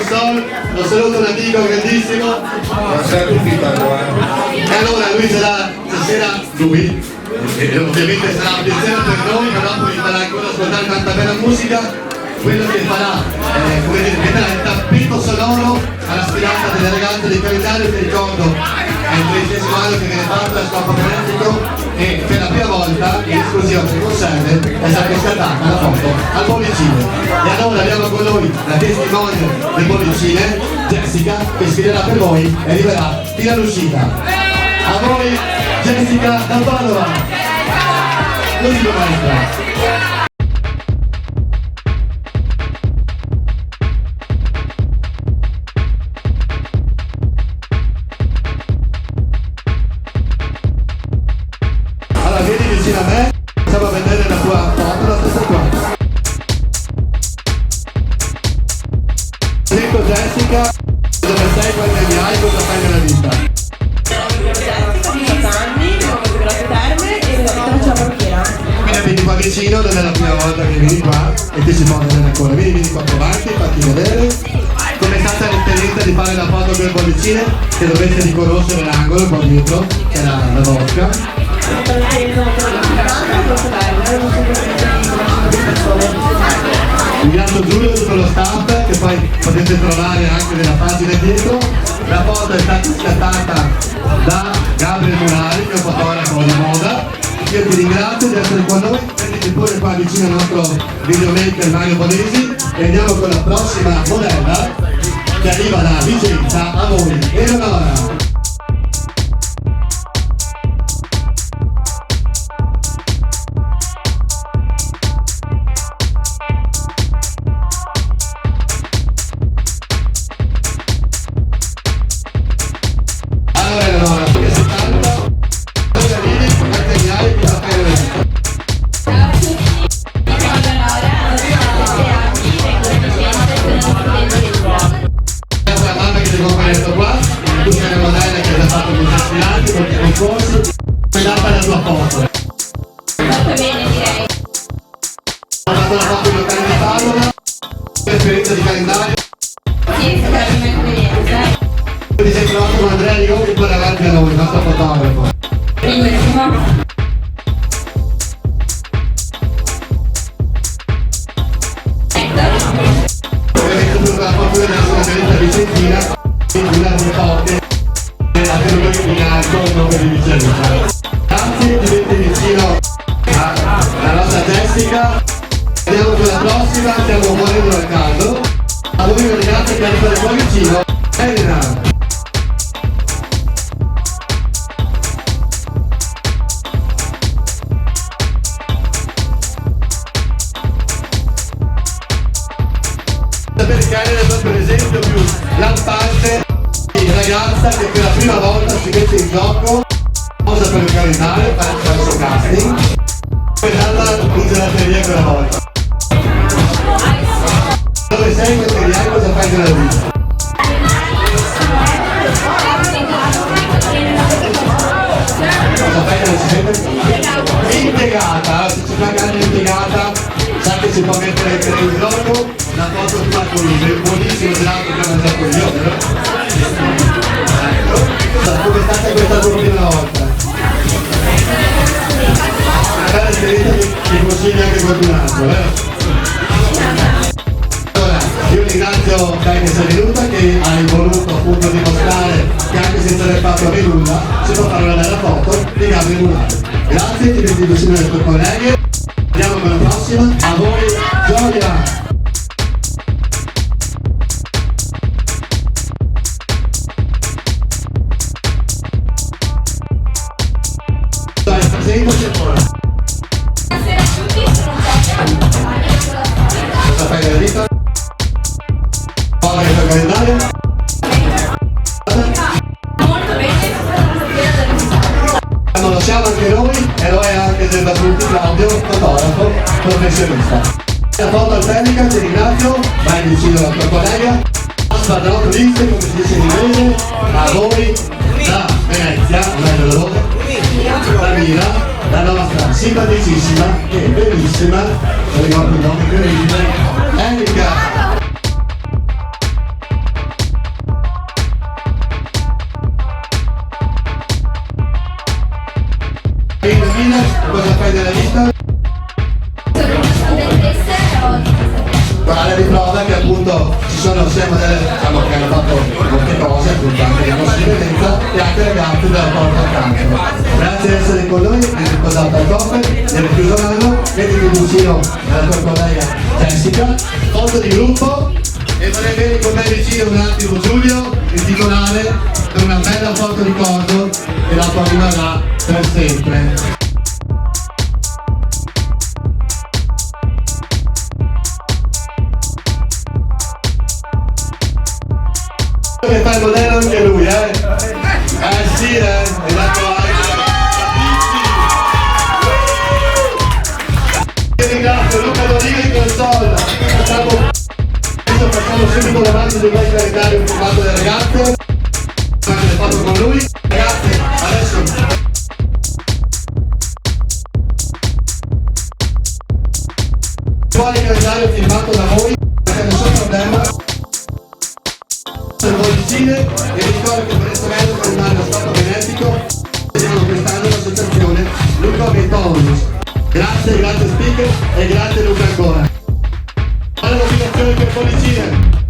console, lo saluto un amico grandissimo. Buonasera a tutti, E allora lui sarà stasera, lui, e ovviamente sarà un'edizione per noi, ma dopo vi farà ancora ascoltare tanta bella musica. Quello che farà, come dire, metterà il tappeto sonoro alla sfilata delle ragazze del calendario, che ricordo è il 13° anno che viene fatto da Scopo Benefico, e per la prima volta in esclusione con Sede è stata scattata la foto al Bollicine. E allora abbiamo con noi la testimone del Bollicine, Jessica, che sfiderà per voi e arriverà fino all'uscita. A voi Jessica da Padova. Musica maestra. Vieni vicino a me, possiamo vedere la tua foto, la stessa qua. Ecco Jessica, dove sei, quanti anni hai, cosa fai nella vita? Ho 18 anni, ho fatto le terme e faccio la parrucchiera. Quindi vieni qua vicino, non è la prima volta che vieni qua e ti si può vedere ancora. Vieni qua davanti, fatti vedere. Com'è stata l'esperienza di fare la foto con il Bollicine, che dovreste riconoscere l'angolo qua dietro, che è la vodka. Ringrazio Giulio e tutto lo staff, che poi potete trovare anche nella pagina dietro. La foto è stata scattata da Gabriele Munari, che è un fotografo di moda. Io ti ringrazio di essere con noi, vedete pure qua vicino al nostro videomaker Mario Bonesi, e andiamo con la prossima modella che arriva da Vicenza. A voi, Eleonora. Come è andata la tua foto? Molto bene, direi. Ho fatto la foto in locale di Padova, l'esperienza di calendario. Sì, sembra la mia esperienza. Ti sei trovato con Andrea Ligoni poi davanti a noi, il nostro fotografo. Benissimo. Ovviamente per la fortuna della sua esperienza vicentina, quindi una delle foto a per noi in alto il nome di Vicenza. Grazie, ti metti vicino alla nostra Jessica. Andiamo con la prossima, stiamo morendo al caldo. A voi un ragazzo che arriva qua vicino, Elena. Sapete che Elena è per esempio più lampante ragazza che per la prima volta si mette in gioco, cosa per il calendario, fare il suo casting, poi è andata in gelateria quella volta. Dove sei, materiale, cosa fai nella vita? Cosa fai nella vita? Impiegata, se ci fa grande impiegata, sa che si può mettere in gioco, la foto tua con il buonissimo gelato che ho mangiato io, vero? Come è stata questa tua prima volta? Una bella esperienza che consigli anche qualcun altro, vero? Allora, io ringrazio te che sei venuta, che hai voluto appunto dimostrare che anche senza aver fatto mai nulla si può fare una bella foto di Gabriele Munari. Grazie, ti metti vicino alle tue colleghe. Andiamo con la prossima, a voi Gioia! Presentaci ancora. Buonasera a tutti, sono Giorgia. Cosa fai nella vita? Cosa fai nel calendario? Molto bene. Non lo siamo anche noi, e lo è anche del Basulti Claudio, fotografo professionista. La foto albernica, ti ringrazio, vai vicino alla tua collega. Spadrotto liste, come si dice in inglese, a voi da Venezia, meglio da dove? Da Mira, la nostra simpaticissima e bellissima, non ricordo il nome, incredibile, Erika. appunto ci sono sia modelle diciamo, che hanno fatto molte cose, appunto anche le nostre evidenza e anche ragazzi della porta accanto. Grazie di essere con noi, vi riposate al cofre, nel chiuso l'anno, mettiti vicino alla tua collega Jessica, foto di gruppo e vorrei bene con me vicino un attimo Giulio, il titolare, per una bella foto ricordo che la tua rimarrà per sempre. Che fa il modello anche lui, sì, è dato ringrazio Luca Doriga in console. Adesso facciamo subito davanti di voi calendario un filmato delle ragazze. Faccio le foto con lui. Ragazze, adesso quale calendario filmato da voi? Perché nessun problema. Per voi vicine e ricordo che per questo mezzo per andare allo stato benetico vediamo quest'anno l'associazione Luca Betonus. Grazie speaker e grazie Luca ancora. Alla motivazione per Pollicine.